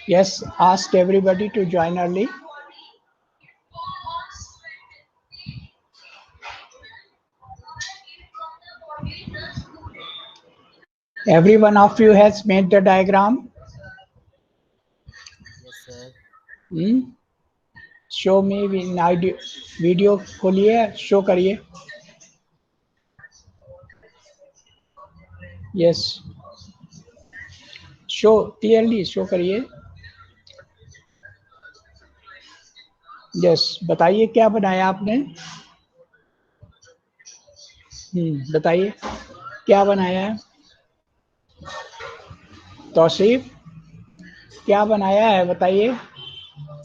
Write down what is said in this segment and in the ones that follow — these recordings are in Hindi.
Yes, ask everybody to join early. Every one of you has made the diagram. Yes, sir. Hmm? Show me video खोलिए, शो करिए. यस, शो क्लियरली शो करिए. यस, बताइए क्या बनाया आपने. बताइए क्या बनाया है. तौसीफ क्या बनाया है बताइए.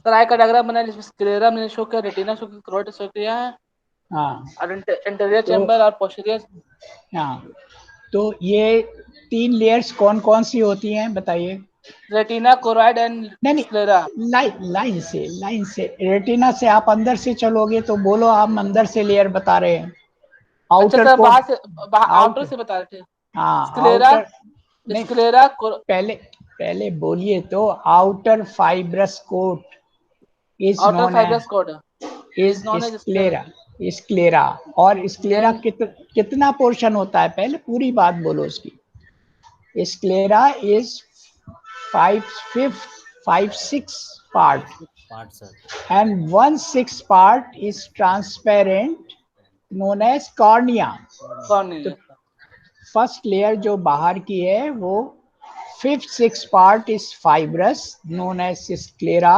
सर आई का डायग्राम बना है जिसमें स्क्लेरा मैंने शो किया, रेटिना शो किया, कैरोटिड शो किया है हाँ और इंटीरियर तो चैम्बर और पोस्टीरियर. हाँ, तो ये 3 लेयर्स कौन कौन सी होती हैं बताइए. रेटिना, कोराइड एंड नहीं स्क्लेरा. लाइन से रेटिना से आप अंदर से चलोगे तो बोलो, आप अंदर से लेयर बता रहे हैं. अच्छा outer sir, coat, outer outer. से बता रहे थे. हाँ स्क्लेरा, आउटर. नहीं, स्क्लेरा, पहले पहले बोलिए तो. Outer fibrous coat is outer known fibrous as coat is is known as sclera. Sclera. Sclera. और स्क्लेरा देन कितना पोर्शन होता है, पहले पूरी बात बोलो उसकी. Sclera is 5/6 part, Part, sir. and 1/6 part is transparent, known as cornea. कौन नहीं तो है. फर्स्ट लेयर जो बाहर की है वो 5/6 part is fibrous, known as sclera,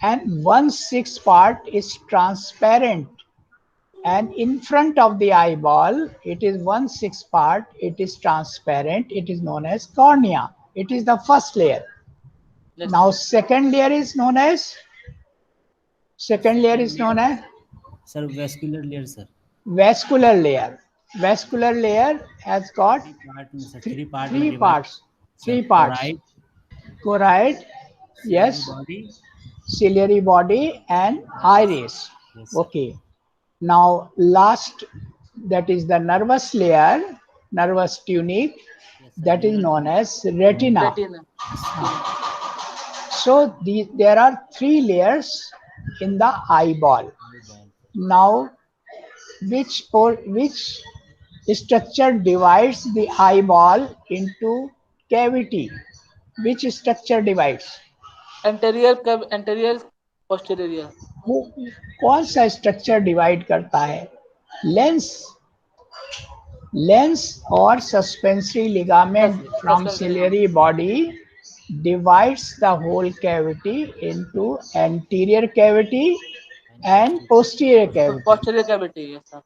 and 1/6 part is transparent, and in front of the eyeball it is 1/6 part, it is transparent, it is known as cornea. It is the first layer. Yes, Now sir. second layer is known as Second layer, sir, vascular layer, sir. vascular layer. Vascular layer has got Three part में, sir. Three part में three divide, parts. sir. Three parts. Choroid, Choroid, ciliary yes, body. ciliary body, and Yes, iris. yes, sir. Okay. Now last, that is the nervous layer, nervous tunic, Yes, sir. that is Neural known as retina. Retina. So there are 3 layers in the eyeball. eyeball, sir. Now which structure divides the eyeball into cavity? Which structure divides? Anterior posterior. वो कौन सा स्ट्रक्चर डिवाइड करता है? लेंस. लेंस और suspensory ligament from ciliary body divides the whole cavity into anterior cavity and posterior cavity. Posterior cavity है sir.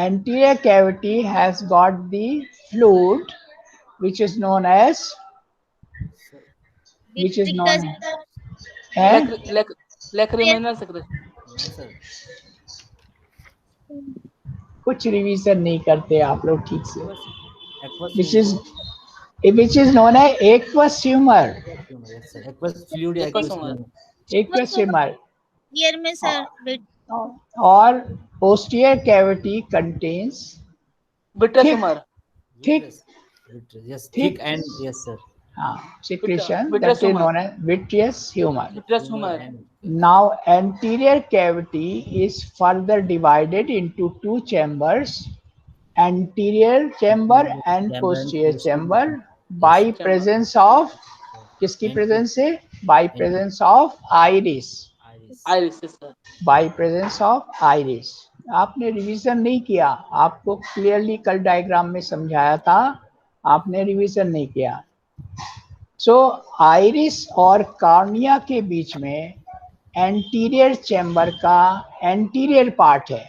Anterior cavity has got the fluid which is known as Sir, which is Vitreous. known as lacrimal secretion. no, sir. कुछ रिवीजन नहीं करते आप लोग ठीक से. Aqueous which humor. is which is known as aqueous humor. Aqueous humor, yes, sir. Aqueous fluid, aqua aqueous summer. humor. Aqueous humor. Year में सर और posterior cavity contains बिट्रस thick summer. thick Vitreous. Vitreous, yes, thick thick and yes, sir. secretion vitreous that is humor. known as vitreous humor. बिट्रस Humor summer. and Now anterior cavity is further divided into 2 chambers, anterior chamber and chamber and posterior posterior. chamber, by Yes, sir. presence of किसकी presence से? By presence of iris. Iris. Iris sir. By presence of iris. आपने रिवीजन नहीं किया, आपको क्लियरली कल डायग्राम में समझाया था, आपने रिवीजन नहीं किया. सो आइरिस और कॉर्निया के बीच में एंटीरियर चैम्बर का एंटीरियर पार्ट है,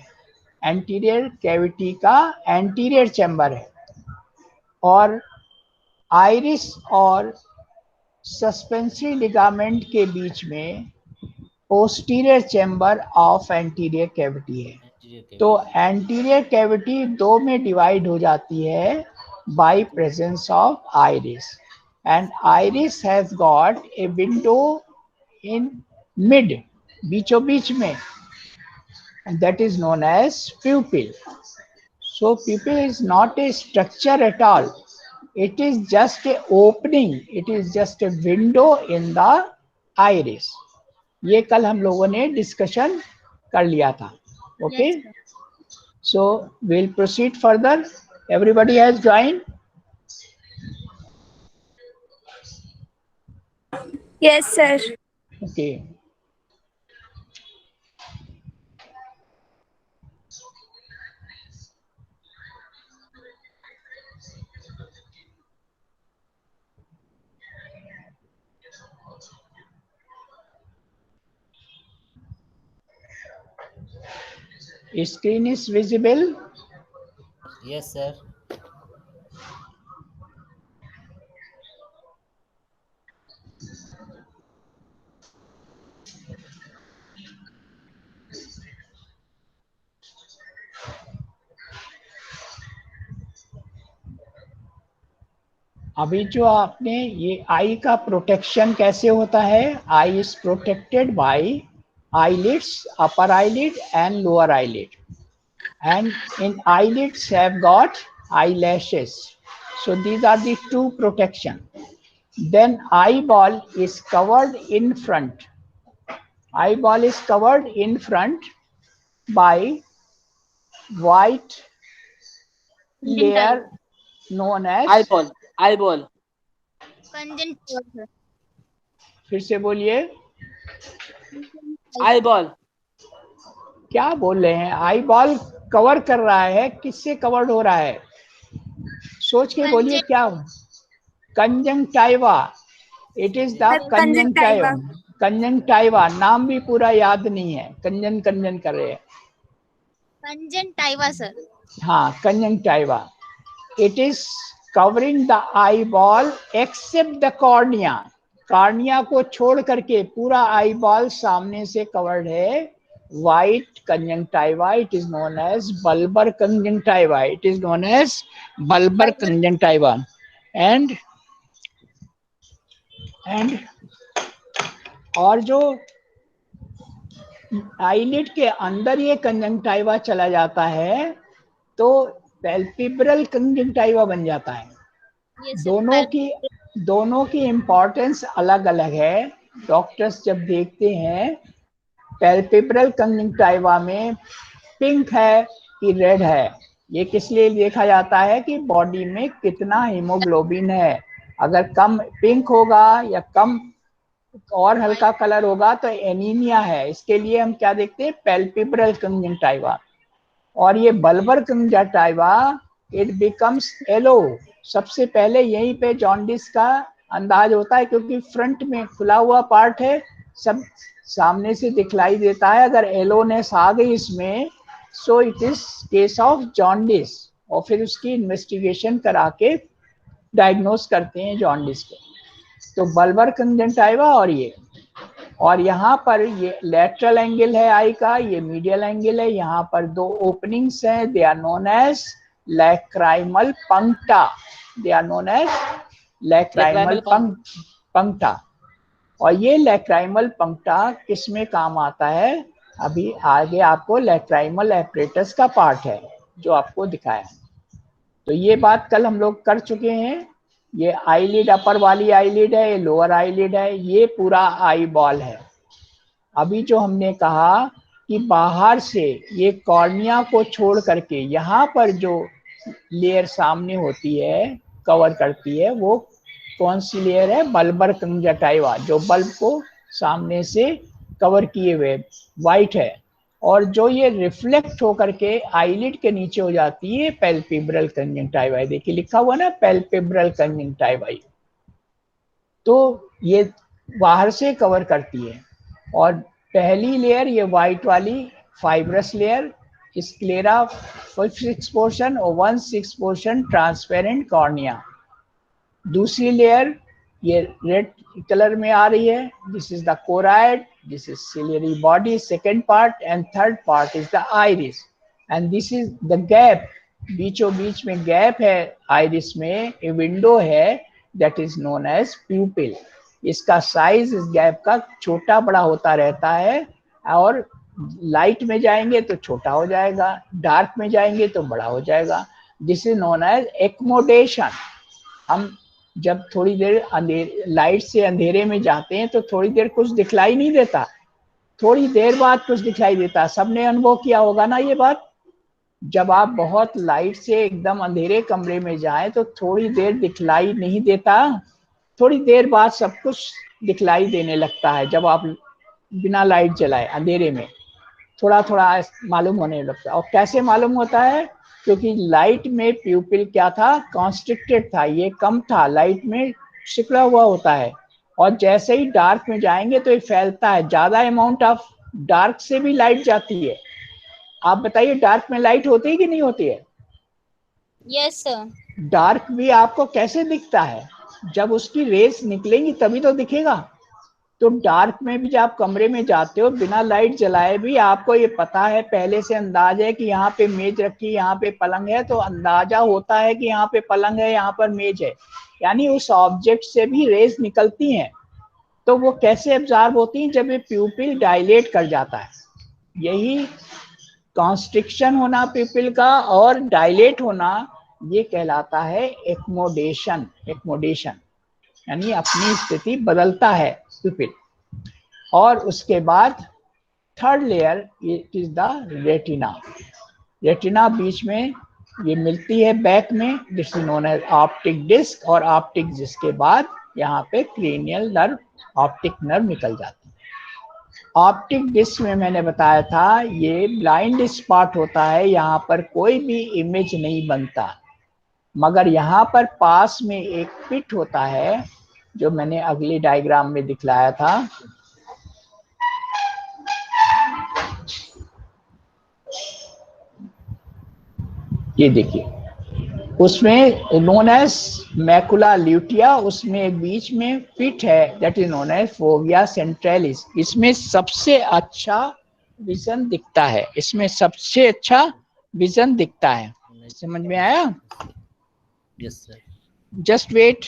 एंटीरियर कैविटी का एंटीरियर चैम्बर है, और आइरिस और सस्पेंसरी लिगामेंट के बीच में posterior chamber of anterior cavity है. Anterior cavity. तो एंटीरियर कैविटी 2 में डिवाइड हो जाती है by presence of iris, and iris has got a window in mid, बीचों बीच में, and that is known as pupil. So pupil is not a structure at all. It is just a opening, it is just a window in the iris. ये कल हम लोगों ने डिस्कशन कर लिया था. Okay, so we'll proceed further. Everybody has joined? Yes, sir. Okay. Screen is visible? Yes, sir. अभी जो आपने ये आई का प्रोटेक्शन कैसे होता है, eye is protected by eyelids, upper eyelid and lower eyelid, and in eyelids have got eyelashes, so these are the two protection. Then eyeball is covered in front, eyeball is covered in front by white layer known as eyeball. Conjunctiva. फिर से बोलिए, eyeball. क्या बोल रहे हैं? आई बॉल कवर कर रहा है, किससे कवर्ड हो रहा है? सोच के बोलिए क्या? Conjunctiva. It is the conjunctiva. Conjunctiva नाम भी पूरा याद नहीं है, कंजन कंजन कर रहे हैं. Conjunctiva, sir. हाँ, conjunctiva. It is covering the eyeball except the cornea. Cornea को छोड़ करके पूरा आई बॉल सामने से कवर्ड है. White conjunctiva, it is known as bulbar conjunctiva. It is known as bulbar conjunctiva. And और जो आईलिड के अंदर ये कंजंक्टाइवा चला जाता है तो पैल्पेब्रल कंजंक्टाइवा बन जाता है. दोनों की इंपॉर्टेंस अलग अलग है. डॉक्टर्स जब देखते हैं पैल्पेब्रल कंजंक्टाइवा में पिंक है कि रेड है, ये किस लिए देखा जाता है कि बॉडी में कितना हीमोग्लोबिन है. अगर कम पिंक होगा या कम और हल्का कलर होगा तो एनीमिया है. इसके लिए हम क्या देखते हैं? Palpebral conjunctiva. और ये bulbar conjunctiva it becomes yellow. सबसे पहले यहीं पे जॉन्डिस का अंदाज होता है क्योंकि फ्रंट में खुला हुआ पार्ट है, सब सामने से दिखलाई देता है. अगर येलोनेस आ गई इसमें so it is case of jaundice. और फिर उसकी इन्वेस्टिगेशन करा के डायग्नोस करते हैं जॉन्डिस को. तो बल्बर कंजंक्टाइवा और यहाँ पर ये लेटरल एंगल है आई का, ये मीडियल एंगल है. यहाँ पर दो ओपनिंग्स हैं, they are known as lacrimal puncta. They are known as lacrimal puncta. और ये लैक्राइमल पंक्टा किस में काम आता है? अभी आगे आपको लैक्राइमल एपरेटस का पार्ट है जो आपको दिखाया. तो ये बात कल हम लोग कर चुके हैं. ये आईलिड अपर वाली आईलिड है, ये लोअर आईलिड है, ये पूरा आई बॉल है. अभी जो हमने कहा कि बाहर से ये कॉर्निया को छोड़ करके यहाँ पर जो लेयर सामने होती है कवर करती है, वो कौन सी लेयर है? बल्बर कंजंक्टाइवा, जो बल्ब को सामने से कवर किए हुए वाइट है. और जो ये रिफ्लेक्ट होकर के आईलिड के नीचे हो जाती है पैल्पेब्रल कंजंक्टाइवा. देखिए लिखा हुआ ना पैल्पेब्रल कंजंक्टाइवा. तो ये बाहर से कवर करती है. और पहली लेयर ये वाइट वाली फाइब्रस लेयर, स्क्लेरा 5-6 पोर्शन और 1/6 पोर्शन ट्रांसपेरेंट कॉर्निया. दूसरी लेयर ये रेड कलर में आ रही है, this is the choroid, this is ciliary body second part, and third part is the iris. And this is the gap, बीचों बीच में गैप है आइरिस में, ए विंडो है, that is known as pupil. इसका साइज इस गैप का छोटा बड़ा होता रहता है, और लाइट में जाएंगे तो छोटा हो जाएगा, डार्क में जाएंगे तो बड़ा हो जाएगा. This is known as accommodation. हम जब थोड़ी देर लाइट से अंधेरे में जाते हैं तो थोड़ी देर कुछ दिखलाई नहीं देता, थोड़ी देर बाद कुछ दिखलाई देता। सबने अनुभव किया होगा ना ये बात। जब आप बहुत लाइट से एकदम अंधेरे कमरे में जाएं तो थोड़ी देर दिखलाई नहीं देता, थोड़ी देर बाद सब कुछ दिखलाई देने लगता है। जब आप बिना लाइट जलाए अंधेरे में थोड़ा थोड़ा मालूम होने लगता है। और कैसे मालूम होता है? क्योंकि लाइट में प्यूपिल क्या था, कॉन्स्ट्रिक्टेड था, ये कम था, लाइट में सिकुड़ा हुआ होता है। और जैसे ही डार्क में जाएंगे तो ये फैलता है, ज्यादा अमाउंट ऑफ डार्क से भी लाइट जाती है। आप बताइए डार्क में लाइट होती है कि नहीं होती है? Yes sir. डार्क भी आपको कैसे दिखता है? जब उसकी रेस निकलेंगी तभी तो दिखेगा। तो डार्क में भी जब आप कमरे में जाते हो बिना लाइट जलाए भी आपको ये पता है, पहले से अंदाजा है कि यहाँ पे मेज रखी, यहाँ पे पलंग है, तो अंदाजा होता है कि यहाँ पे पलंग है, यहाँ पर मेज है। यानी उस ऑब्जेक्ट से भी रेस निकलती हैं। तो वो कैसे एब्जॉर्ब होती हैं? जब ये प्यूपिल डायलेट कर जाता है। यही कॉन्स्ट्रिक्शन होना प्यूपिल का और डायलेट होना, ये कहलाता है एक्मोडेशन। एक्मोडेशन यानी अपनी स्थिति बदलता है प्यूपिल। और उसके बाद third layer is the retina. Retina बीच में ये मिलती है बैक में, this is known as optic disc. और ऑप्टिक डिस्क के बाद यहाँ पे क्रेनियल नर्व, ऑप्टिक नर्व निकल जाती है। ऑप्टिक डिस्क में मैंने बताया था ये ब्लाइंड स्पॉट होता है, यहाँ पर कोई भी इमेज नहीं बनता। मगर यहाँ पर पास में एक पिट होता है जो मैंने अगली डायग्राम में दिखलाया था। ये देखिए, उसमें नोन एज मैकुला ल्यूटिया, उसमें एक बीच में पिट है, that is known as fovea centralis. इसमें सबसे अच्छा विजन दिखता है, इसमें सबसे अच्छा विजन दिखता है। समझ में आया? Yes sir. Just wait,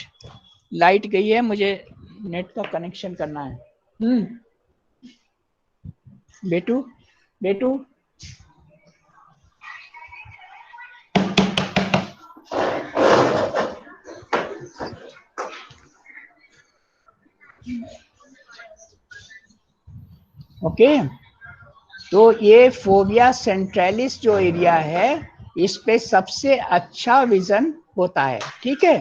light गई है, मुझे नेट का कनेक्शन करना है। बेटू बेटू ओके। तो ये फोविया सेंट्रलिस जो एरिया है, इस पे सबसे अच्छा विजन होता है। ठीक है,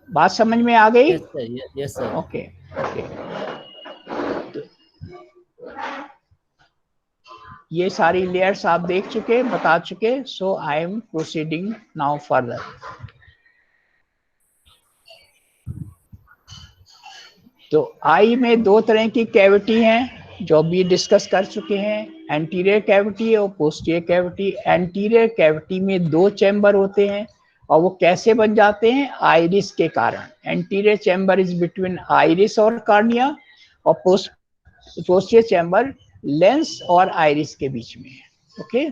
बात समझ में आ गई? Yes sir. Yes sir. Okay okay. ये सारी लेयर्स आप देख चुके, बता चुके। So I am proceeding now further. तो आई में दो तरह की कैविटी हैं जो भी डिस्कस कर चुके हैं, एंटीरियर कैविटी और पोस्टीरियर कैविटी। एंटीरियर कैविटी में दो चैम्बर होते हैं और वो कैसे बन जाते हैं? आइरिस के कारण। Anterior chamber is between iris और कार्निया, और पोस्टीरियर चैम्बर लेंस और आइरिस के बीच में है। Okay,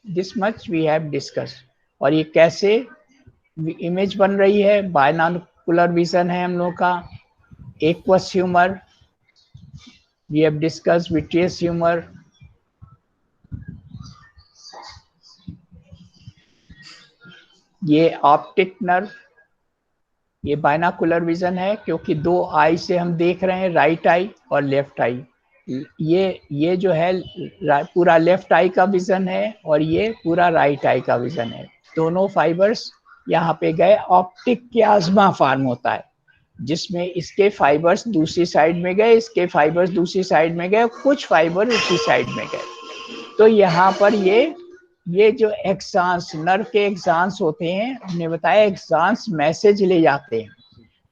this much we have discuss. और ये कैसे इमेज बन रही है? बायनोकुलर विजन है हम लोग का। Aqueous humour, we have discuss vitreous humour. ये ऑप्टिक नर्व, ये बायनोकुलर विजन है क्योंकि दो आई से हम देख रहे हैं, राइट आई और लेफ्ट आई। ये जो है पूरा लेफ्ट आई का विजन है और ये पूरा राइट आई का विजन है। दोनों फाइबर्स यहाँ पे गए, ऑप्टिक कियाज्मा फॉर्म होता है जिसमें इसके फाइबर्स दूसरी साइड में गए, इसके फाइबर्स दूसरी साइड में गए, कुछ फाइबर उसी साइड में गए। तो यहाँ पर ये जो एक्सांस, नर्व के एक्सांस होते हैं, हमने बताया एक्सांस मैसेज ले जाते हैं।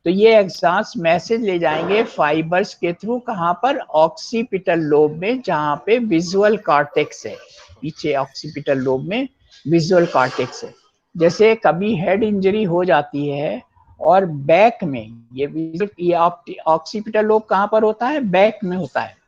तो ये एक्सांस मैसेज ले जाएंगे फाइबर्स के थ्रू, कहाँ पर? ऑक्सीपिटल लोब में, जहाँ पे विजुअल कॉर्टेक्स है। पीछे ऑक्सीपिटल लोब में विजुअल कॉर्टेक्स है। जैसे कभी हेड इंजरी हो जाती है और बैक में, ये ऑक्सीपिटल लोब कहाँ पर होता है? बैक में होता है।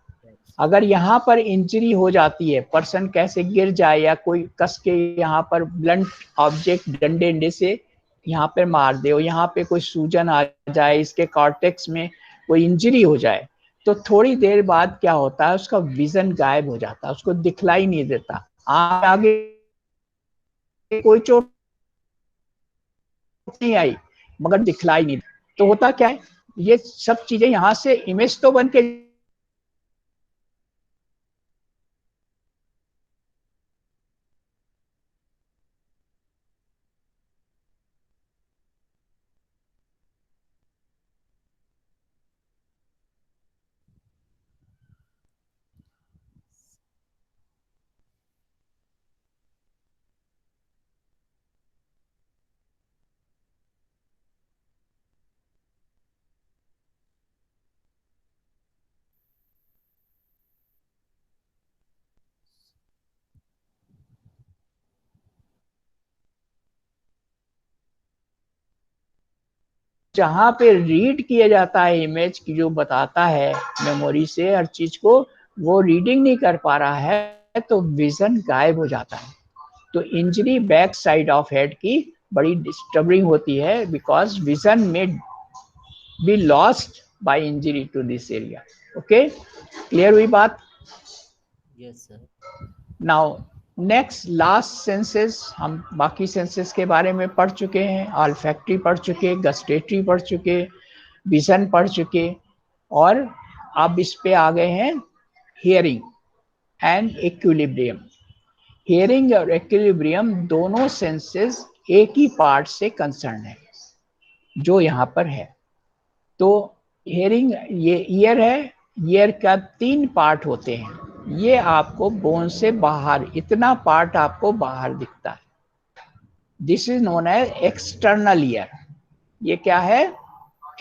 अगर यहाँ पर इंजरी हो जाती है, पर्सन कैसे गिर जाए या कोई कस के यहाँ पर ब्लंट ऑब्जेक्ट डंडे से यहाँ पे मार दे, और यहाँ पे कोई सूजन आ जाए, इसके कॉर्टेक्स में कोई इंजरी हो जाए, तो थोड़ी देर बाद क्या होता है? उसका विजन गायब हो जाता है, उसको दिखलाई नहीं देता। आगे कोई चोट नहीं आई मगर दिखलाई नहीं। तो होता क्या है, ये सब चीजें यहां से इमेज तो बन के जहां पे रीड किया जाता है इमेज की, जो बताता है मेमोरी से हर चीज को, वो रीडिंग नहीं कर पा रहा है तो विजन गायब हो जाता है। तो injury back side of head की बड़ी डिस्टर्बिंग होती है, बिकॉज विजन में be lost by injury to this area. Okay, clear हुई बात? Yes, sir. Now next last senses, हम बाकी सेंसेस के बारे में पढ़ चुके हैं, ऑल्फैक्टरी पढ़ चुके, गस्टेटरी पढ़ चुके, विजन पढ़ चुके, और अब इस पे आ गए हैं हियरिंग एंड इक्विलिब्रियम। हियरिंग और इक्विलिब्रियम दोनों सेंसेस एक ही पार्ट से कंसर्न है जो यहाँ पर है। तो हियरिंग, ये ईयर है, ईयर का 3 पार्ट होते हैं। ये आपको बोन से बाहर, इतना पार्ट आपको बाहर दिखता है, this is known as external ear. ये क्या है?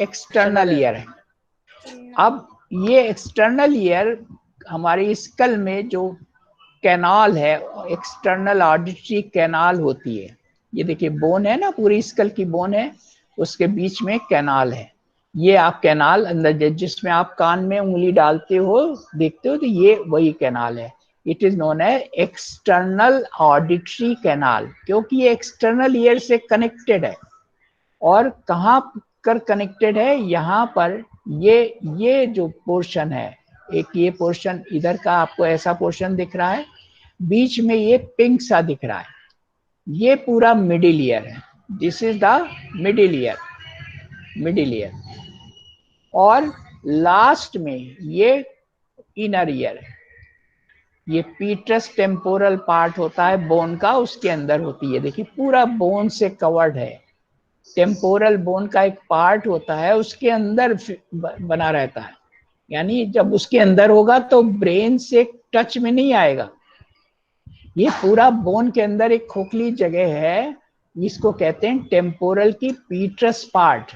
एक्सटर्नल ईयर है। अब ये एक्सटर्नल ईयर हमारी स्कल में जो कैनाल है, एक्सटर्नल ऑडिटरी कैनाल होती है। ये देखिए बोन है ना, पूरी स्कल की बोन है, उसके बीच में कैनाल है। ये आप कैनाल अंदर, जिसमें आप कान में उंगली डालते हो देखते हो, तो ये वही कैनाल है। It is known as external auditory canal, क्योंकि ये एक्सटर्नल ईयर से कनेक्टेड है। और कहाँ कर कनेक्टेड है? यहाँ पर ये जो पोर्शन है, एक ये पोर्शन इधर का आपको ऐसा पोर्शन दिख रहा है, बीच में ये पिंक सा दिख रहा है, ये पूरा मिडिल ईयर है। This is the middle ear, middle ear. और लास्ट में ये इनर ईयर है। ये पीट्रस टेम्पोरल पार्ट होता है बोन का, उसके अंदर होती है। देखिए पूरा बोन से कवर्ड है। टेम्पोरल बोन का एक पार्ट होता है, उसके अंदर बना रहता है, यानी जब उसके अंदर होगा तो ब्रेन से टच में नहीं आएगा। ये पूरा बोन के अंदर एक खोखली जगह है, इसको कहते हैं टेम्पोरल की पीट्रस पार्ट।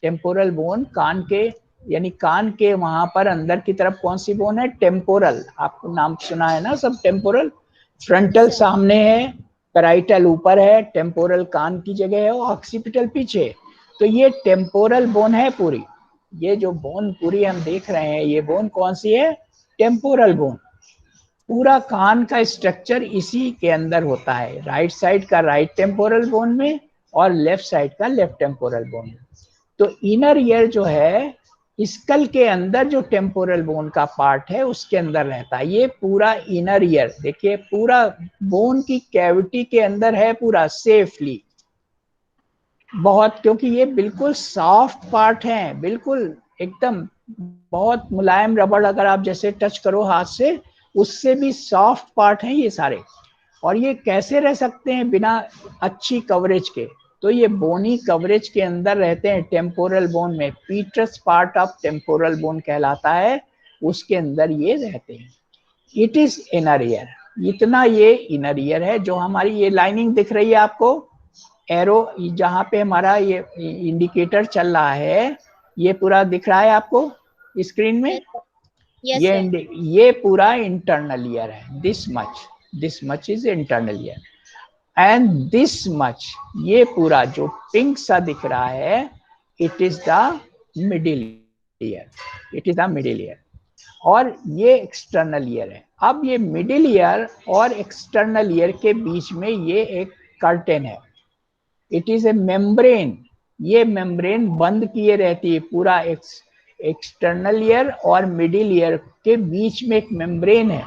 टेम्पोरल बोन कान के, यानी कान के वहां पर अंदर की तरफ कौन सी बोन है? टेम्पोरल। आपको नाम सुना है ना सब, टेम्पोरल। फ्रंटल सामने है, पैराइटल ऊपर है, टेम्पोरल कान की जगह है, और ऑक्सीपिटल पीछे। तो ये टेम्पोरल बोन है पूरी। ये जो बोन पूरी हम देख रहे हैं, ये बोन कौन सी है? Temporal bone. पूरा कान का स्ट्रक्चर इसी के अंदर होता है, राइट साइड का राइट टेम्पोरल बोन में और लेफ्ट साइड का लेफ्ट टेम्पोरल बोन में। तो इनर ईयर जो है, स्कल के अंदर जो टेम्पोरल बोन का पार्ट है उसके अंदर रहता है। ये पूरा इनर ईयर देखिए, पूरा बोन की कैविटी के अंदर है पूरा सेफली, बहुत, क्योंकि ये बिल्कुल सॉफ्ट पार्ट है, बिल्कुल एकदम बहुत मुलायम रबड़, अगर आप जैसे टच करो हाथ से, उससे भी सॉफ्ट पार्ट हैं ये सारे। और ये कैसे रह सकते हैं बिना अच्छी कवरेज के? तो ये बोनी कवरेज के अंदर रहते हैं, टेम्पोरल बोन में। पीट्रस पार्ट ऑफ टेम्पोरल बोन कहलाता है, उसके अंदर ये रहते हैं। It is inner ear. इतना ये इनर ईयर है। जो हमारी ये लाइनिंग दिख रही है आपको, एरो जहाँ पे हमारा ये इंडिकेटर चल रहा है, ये पूरा दिख रहा है आपको स्क्रीन में? Yes, sir. ये पूरा इंटरनल ईयर है। This much is internal ear, and this much, ये पूरा जो पिंक सा दिख रहा है, it is the middle ear. It is the middle ear, और ये एक्सटर्नल ईयर है। अब ये मिडिल ईयर और एक्सटर्नल ईयर के बीच में ये एक कर्टेन है, इट इज ए मेम्ब्रेन। ये मेम्ब्रेन बंद किए रहती है, पूरा एक्सटर्नल ईयर और मिडिल ईयर के बीच में एक मेम्ब्रेन है।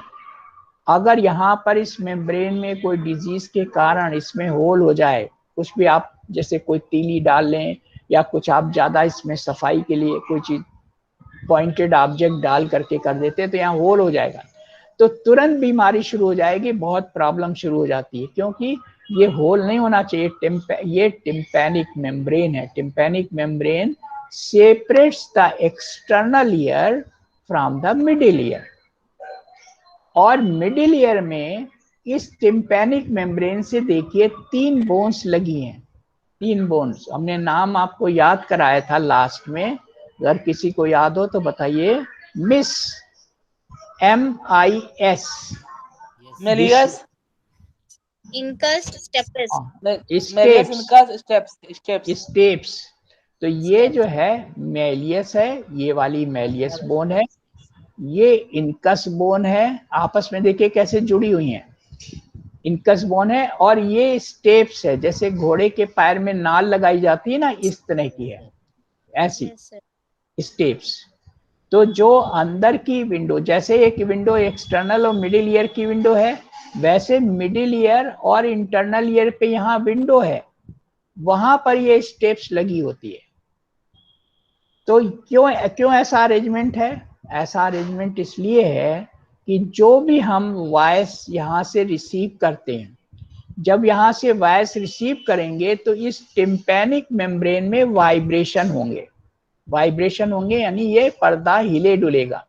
अगर यहाँ पर इस मेम्ब्रेन में कोई डिजीज के कारण इसमें होल हो जाए, कुछ भी आप जैसे कोई तीली डाल लें या कुछ आप ज़्यादा इसमें सफाई के लिए कोई चीज़ पॉइंटेड ऑब्जेक्ट डाल करके कर देते हैं तो यहाँ होल हो जाएगा, तो तुरंत बीमारी शुरू हो जाएगी, बहुत प्रॉब्लम शुरू हो जाती है, क्योंकि ये होल नहीं होना चाहिए। ये टिम्पैनिक मेम्ब्रेन है। Tympanic membrane separates the external ear from the middle ear, और मिडिल ईयर में इस टिम्पैनिक मेम्ब्रेन से देखिए 3 बोन्स लगी हैं। 3 बोन्स हमने नाम आपको याद कराया था लास्ट में, अगर किसी को याद हो तो बताइए। Miss MIS, Méliès Incus stepes. Méliès इनका स्टेप्स स्टेप्स। तो ये जो है मेलियस है, ये वाली मेलियस बोन है, ये इनकस बोन है, आपस में देखिए कैसे जुड़ी हुई हैं, इनकस बोन है, और ये स्टेप्स है, जैसे घोड़े के पैर में नाल लगाई जाती है ना, इस तरह की है, ऐसी Yes, sir. स्टेप्स। तो जो अंदर की विंडो, जैसे एक विंडो एक्सटर्नल और मिडिल ईयर की विंडो है, वैसे मिडिल ईयर और इंटरनल ईयर पे यहाँ विंडो है, वहां पर ये स्टेप्स लगी होती है। तो क्यों क्यों ऐसा अरेंजमेंट है? ऐसा अरेंजमेंट इसलिए है कि जो भी हम वॉइस यहाँ से रिसीव करते हैं, जब यहाँ से वॉइस रिसीव करेंगे तो इस टिम्पैनिक मेम्ब्रेन में वाइब्रेशन होंगे, वाइब्रेशन होंगे, यानी ये पर्दा हिले डुलेगा।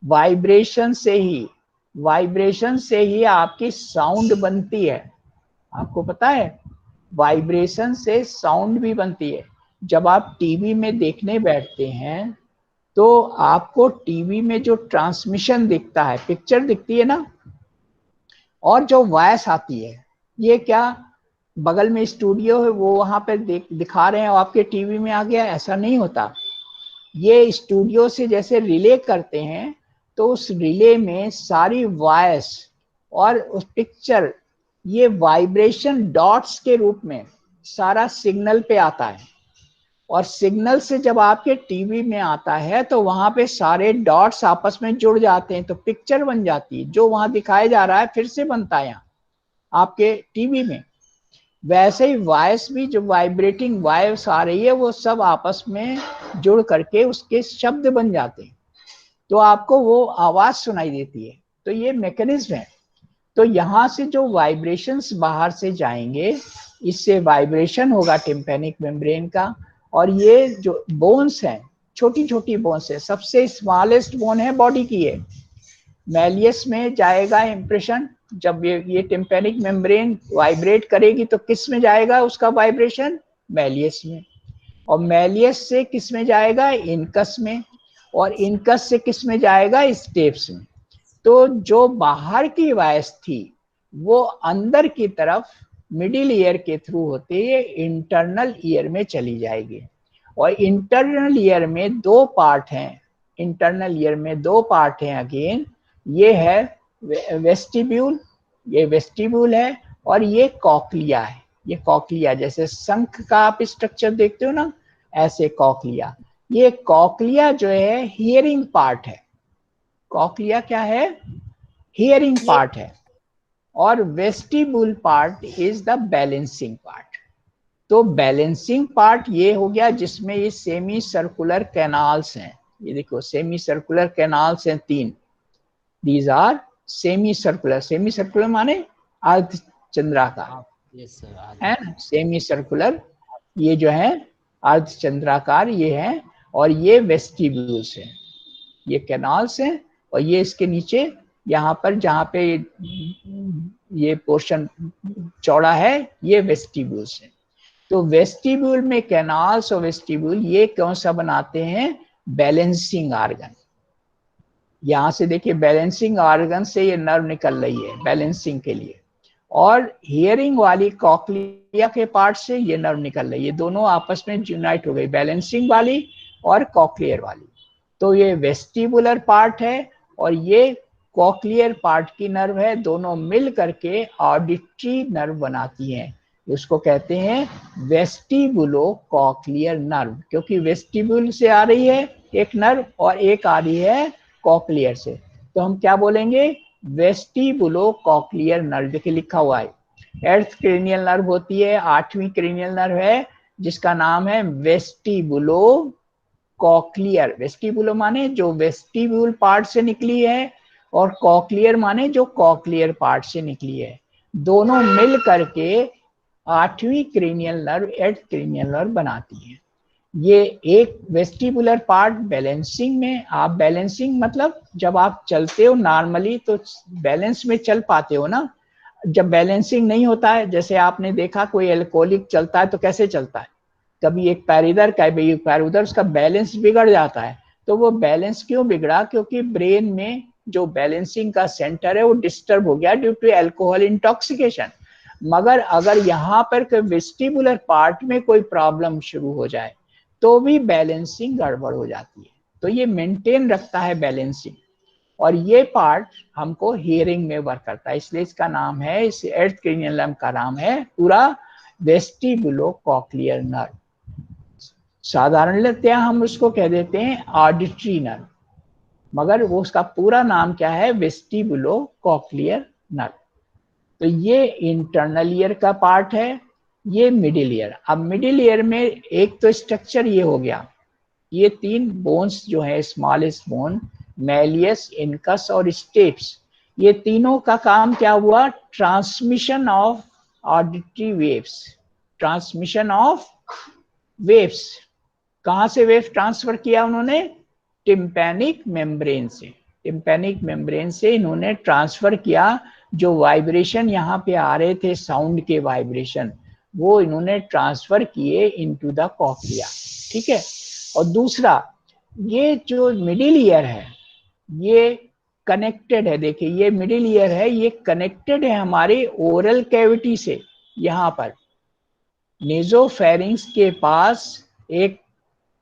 वाइब्रेशन से ही आपकी साउंड बनती है। आपको पता है वाइब्रेशन से साउंड भी बनती है। जब आप टीवी में देखने बैठते हैं तो आपको टीवी में जो ट्रांसमिशन दिखता है, पिक्चर दिखती है ना, और जो वॉइस आती है, ये क्या बगल में स्टूडियो है वो वहां पर दिखा रहे हैं और आपके टीवी में आ गया, ऐसा नहीं होता। ये स्टूडियो से जैसे रिले करते हैं तो उस रिले में सारी वॉइस और उस पिक्चर, ये वाइब्रेशन डॉट्स के रूप में सारा सिग्नल पे आता है, और सिग्नल से जब आपके टीवी में आता है तो वहां पे सारे डॉट्स आपस में जुड़ जाते हैं, तो पिक्चर बन जाती है। जो वहां दिखाया जा रहा है फिर से बनता है यहाँ आपके टीवी में। वैसे ही वॉइस भी, जो वाइब्रेटिंग वॉइस आ रही है वो सब आपस में जुड़ करके उसके शब्द बन जाते हैं, तो आपको वो आवाज सुनाई देती है। तो ये मैकेनिज्म है। तो यहाँ से जो वाइब्रेशंस बाहर से जाएंगे, इससे वाइब्रेशन होगा टिम्पैनिक मेम्ब्रेन का, और ये जो बोन्स हैं, छोटी छोटी बोन्स है, सबसे स्मॉलेस्ट बोन है बॉडी की है, मेलियस में जाएगा इम्प्रेशन। जब ये टिम्पैनिक मेम्ब्रेन वाइब्रेट करेगी तो किस में जाएगा उसका वाइब्रेशन? मेलियस में। और मेलियस से किस में जाएगा? इनकस में। और इनकस से किस में जाएगा? स्टेप्स में। तो जो बाहर की वॉइस थी वो अंदर की तरफ मिडिल ईयर के थ्रू होते हुए इंटरनल ईयर में चली जाएगी। और इंटरनल ईयर में 2 पार्ट हैं, इंटरनल ईयर में 2 पार्ट हैं अगेन। ये है वेस्टिब्यूल, ये वेस्टिब्यूल है, और ये कॉक्लिया है। ये कॉक्लिया, जैसे शंख का आप स्ट्रक्चर देखते हो ना, ऐसे कॉक्लिया। ये कॉक्लिया जो है हियरिंग पार्ट है। कॉक्लिया क्या है? हियरिंग पार्ट है। और vestibule part is the balancing part. तो बैलेंसिंग पार्ट ये हो गया जिसमें ये सेमी सर्कुलर कैनाल्स हैं। ये देखो सेमी सर्कुलर कैनाल्स हैं 3। These are semi circular. Semi circular माने अर्ध चंद्राकार, यस सर। है ना? सेमी सर्कुलर ये जो है अर्ध चंद्राकार ये है, और ये वेस्टिब्यूल्स हैं, ये कैनाल्स हैं। और ये इसके नीचे यहाँ पर जहाँ पे ये पोर्शन चौड़ा है, ये वेस्टिब्यूल्स है। तो वेस्टिब्यूल में कैनाल्स और वेस्टिब्यूल ये कौन सा बनाते हैं? Balancing organ. यहाँ से देखिए बैलेंसिंग ऑर्गन से ये नर्व निकल रही है बैलेंसिंग के लिए, और हियरिंग वाली कॉक्लिया के पार्ट से ये नर्व निकल रही है। ये दोनों आपस में यूनाइट हो गई, बैलेंसिंग वाली और कॉक्लियर वाली। तो ये वेस्टिबुलर पार्ट है और ये कॉक्लियर पार्ट की नर्व है, दोनों मिल करके ऑडिटरी नर्व बनाती हैं। उसको कहते हैं वेस्टिबुलो कॉक्लियर नर्व, क्योंकि वेस्टिबुल से आ रही है एक नर्व और एक आ रही है कॉक्लियर से। तो हम क्या बोलेंगे? वेस्टिबुलो कॉक्लियर नर्व, देखिए लिखा हुआ है। 8th क्रेनियल नर्व होती है, 8वीं क्रेनियल नर्व है जिसका नाम है वेस्टिबुलो कॉक्लियर। वेस्टिबुलो माने जो वेस्टिब्यूल पार्ट से निकली है, और कॉक्लियर माने जो कॉक्लियर पार्ट से निकली है। दोनों मिल करके 8वीं cranial nerve 8th cranial nerve बनाती है। ये एक वेस्टिबुलर पार्ट बैलेंसिंग में, आप बैलेंसिंग मतलब जब आप चलते हो नॉर्मली तो बैलेंस में चल पाते हो ना। जब बैलेंसिंग नहीं होता है, जैसे आपने देखा कोई एल्कोहलिक चलता है तो कैसे चलता है, कभी एक पैर इधर कभी एक पैर उधर, उसका बैलेंस बिगड़ जाता है। तो वो बैलेंस क्यों बिगड़ा, क्योंकि ब्रेन में जो बैलेंसिंग का सेंटर है वो डिस्टर्ब हो गया ड्यू टू एल्कोहल इंटॉक्सिकेशन। मगर अगर यहाँ पर वेस्टिबुलर पार्ट में कोई प्रॉब्लम शुरू हो जाए तो भी बैलेंसिंग गड़बड़ हो जाती है। तो ये मेंटेन रखता है बैलेंसिंग, और ये पार्ट हमको हियरिंग में वर्क करता है, इसलिए इसका नाम है, इस 8th क्रेनियल नर्व का नाम है पूरा वेस्टिबुलो कॉक्लियर नर्व। साधारणतया हम उसको कह देते हैं ऑडिटरी नर्व, मगर वो उसका पूरा नाम क्या है, वेस्टिबुलो कॉक्लियर नर्व। तो ये इंटरनल ईयर का पार्ट है, ये मिडिल ईयर। अब मिडिल ईयर में एक तो स्ट्रक्चर ये हो गया, ये 3 बोन्स जो है, स्मॉलेस्ट बोन, मैलियस, इनकस और स्टेप्स, ये तीनों का काम क्या हुआ, transmission of auditory waves. Transmission of waves, कहां से वेव ट्रांसफर किया उन्होंने, टिम्पैनिक मेम्ब्रेन से। टिम्पैनिक मेम्ब्रेन से इन्होंने ट्रांसफर किया। जो वाइब्रेशन यहाँ पे आ रहे थे, साउंड के वाइब्रेशन, वो इन्होंने ट्रांसफर किए इनटू द कॉक्लिया। ठीक है। और दूसरा, ये जो मिडिल ईयर है ये कनेक्टेड है, देखिए ये मिडिल ईयर है, ये कनेक्टेड है हमारे ओरल कैविटी से। यहाँ पर नेजोफेरिंक्स के पास एक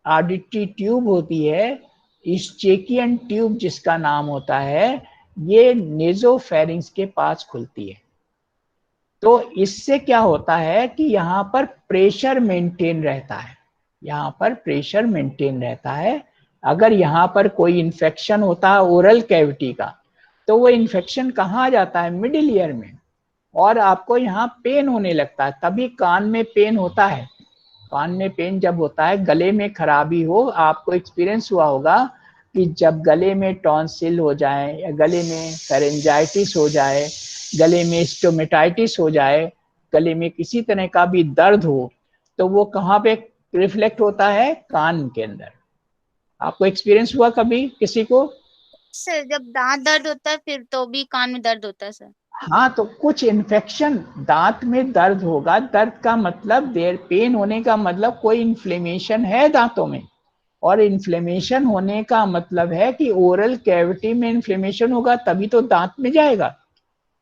ऑडिटरी ट्यूब होती है, स्टेकियन ट्यूब जिसका नाम होता है, ये नेजोफेरिंक्स के पास खुलती है। तो इससे क्या होता है कि यहाँ पर प्रेशर मेंटेन रहता है, यहाँ पर प्रेशर मेंटेन रहता है। अगर यहाँ पर कोई इन्फेक्शन होता है ओरल कैविटी का, तो वो इन्फेक्शन कहाँ आ जाता है, मिडिल ईयर में, और आपको यहाँ पेन होने लगता है। तभी कान में पेन होता है। कान में पेन जब होता है, गले में खराबी हो, आपको एक्सपीरियंस हुआ होगा कि जब गले में टॉन्सिल हो जाए, या गले में फेरेंजाइटिस हो जाए, गले में स्टोमेटाइटिस हो जाए, गले में किसी तरह का भी दर्द हो, तो वो कहाँ पे रिफ्लेक्ट होता है, कान के अंदर। आपको एक्सपीरियंस हुआ कभी किसी को? सर जब दांत दर्द होता है फिर तो भी कान में दर्द होता है सर। हाँ, तो कुछ इन्फेक्शन, दांत में दर्द होगा, दर्द का मतलब देर पेन होने का मतलब कोई इन्फ्लेमेशन है दांतों में, और इन्फ्लेमेशन होने का मतलब है कि ओरल कैविटी में इन्फ्लेमेशन होगा तभी तो दांत में जाएगा।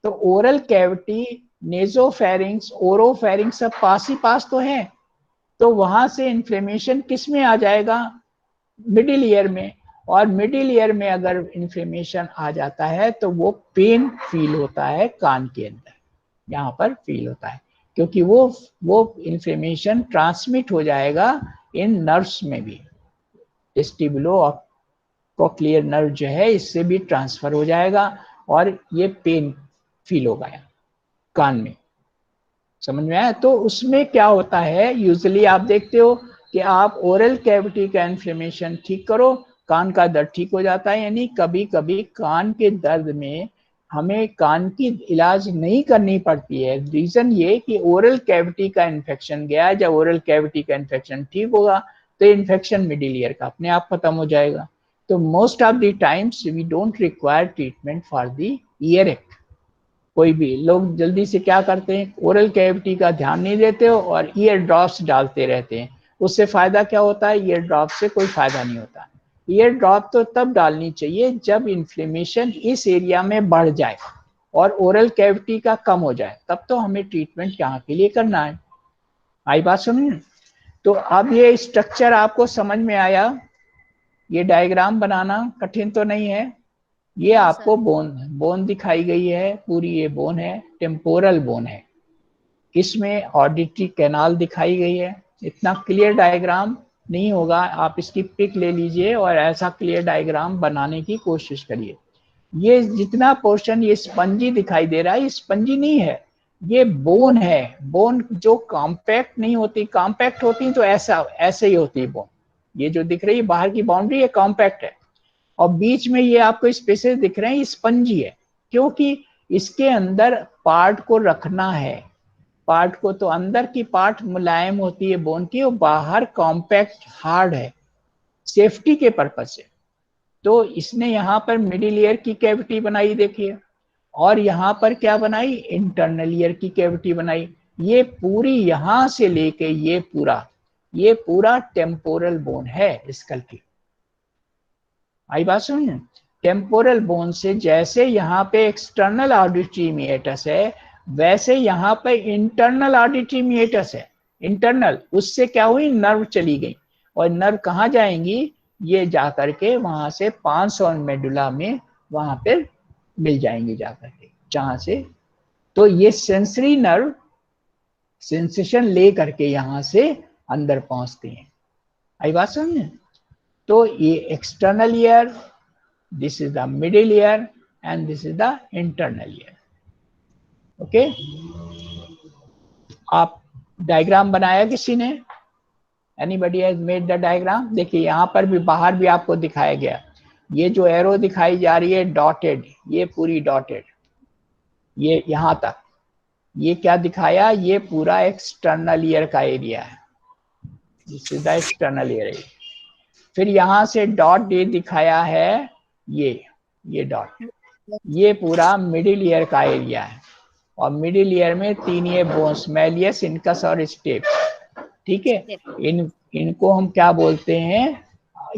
तो ओरल कैविटी, नेजोफेरिंक्स, ओरोफेरिंक्स सब पास ही पास तो है, तो वहां से इन्फ्लेमेशन किस में आ जाएगा, मिडिल ईयर में। और मिडिल ईयर में अगर इन्फ्लेमेशन आ जाता है तो वो पेन फील होता है कान के अंदर, यहाँ पर फील होता है, क्योंकि वो इन्फ्लेमेशन ट्रांसमिट हो जाएगा इन नर्व्स में भी। वेस्टिबुलो और कॉक्लियर नर्व जो है, इससे भी ट्रांसफर हो जाएगा, और ये पेन फील होगा कान में। समझ में आया? तो उसमें क्या होता है, यूजुअली आप देखते हो कि आप ओरल कैविटी का इन्फ्लेमेशन ठीक करो, कान का दर्द ठीक हो जाता है। यानी कभी कभी कान के दर्द में हमें कान की इलाज नहीं करनी पड़ती है। रीजन ये कि ओरल कैविटी का इन्फेक्शन गया, जब ओरल कैविटी का इन्फेक्शन ठीक होगा तो इन्फेक्शन मिडिल ईयर का अपने आप खत्म हो जाएगा। तो most of the times we don't require treatment for the ear एक्ट। कोई भी लोग जल्दी से क्या करते हैं, ओरल कैविटी का ध्यान नहीं देते हो और ईयर ड्रॉप्स डालते रहते हैं। उससे फायदा क्या होता है, ईयर ड्रॉप से कोई फायदा नहीं होता। ईयर ड्रॉप तो तब डालनी चाहिए जब इन्फ्लेमेशन इस एरिया में बढ़ जाए और ओरल कैविटी का कम हो जाए, तब तो हमें ट्रीटमेंट यहाँ के लिए करना है। आई बात समझ? तो अब ये स्ट्रक्चर आपको समझ में आया? ये डायग्राम बनाना कठिन तो नहीं है। ये हाँ, आपको सर। बोन दिखाई गई है, पूरी ये बोन है, टेम्पोरल बोन है। इसमें ऑडिटरी कैनाल दिखाई गई है। इतना क्लियर डायग्राम नहीं होगा, आप इसकी पिक ले लीजिए और ऐसा क्लियर डायग्राम बनाने की कोशिश करिए। ये जितना पोर्शन ये स्पंजी दिखाई दे रहा है, ये स्पंजी नहीं है, ये बोन है। बोन जो कॉम्पैक्ट नहीं होती, कॉम्पैक्ट होती तो ऐसे ही होती है बोन। ये जो दिख रही है बाहर की बाउंड्री, ये कॉम्पैक्ट है, और बीच में ये आपको स्पेसेस दिख रहे हैं, ये स्पंजी है, क्योंकि इसके अंदर पार्ट को रखना है। पार्ट को, तो अंदर की पार्ट मुलायम होती है बोन की, और बाहर कॉम्पैक्ट हार्ड है, सेफ्टी के पर्पज से। तो इसने यहाँ पर मिडिल ईयर की कैविटी बनाई, देखिए, और यहाँ पर क्या बनाई, इंटरनल ईयर की कैविटी बनाई। ये पूरी यहाँ से लेके ये पूरा टेम्पोरल बोन है स्कल की। आई बात समझ? टेम्पोरल बोन से जैसे यहाँ पे एक्सटर्नल ऑडिटरी मीएटस है, वैसे यहाँ पे इंटरनल ऑडिटरी मीएटस है। इंटरनल, उससे क्या हुई, नर्व चली गई, और नर्व कहाँ जाएंगी, ये जाकर के वहां से 500 मेडुला में वहां पे मिल जाएंगे जाकर के, जहां से तो ये सेंसरी नर्व सेंसेशन ले करके यहाँ से अंदर पहुंचते हैं। आई बात समझे? तो ये external ear, this is the middle ear and this is the internal ear. Okay, आप डायग्राम बनाया किसी ने? Anybody has made the diagram? देखिए यहाँ पर भी बाहर भी आपको दिखाया गया, ये जो एरो दिखाई जा रही है डॉटेड, ये पूरी डॉटेड, ये यहाँ तक, ये क्या दिखाया, ये पूरा एक्सटर्नल ईयर का एरिया है, this is the external ear. फिर यहाँ से डॉट डे दिखाया है, ये डॉट, ये पूरा मिडिल ईयर का एरिया है, और मिडिल ईयर में 3 ये बोन्स, मैलियस, इनकस और स्टेप, ठीक है। इनको हम क्या बोलते हैं,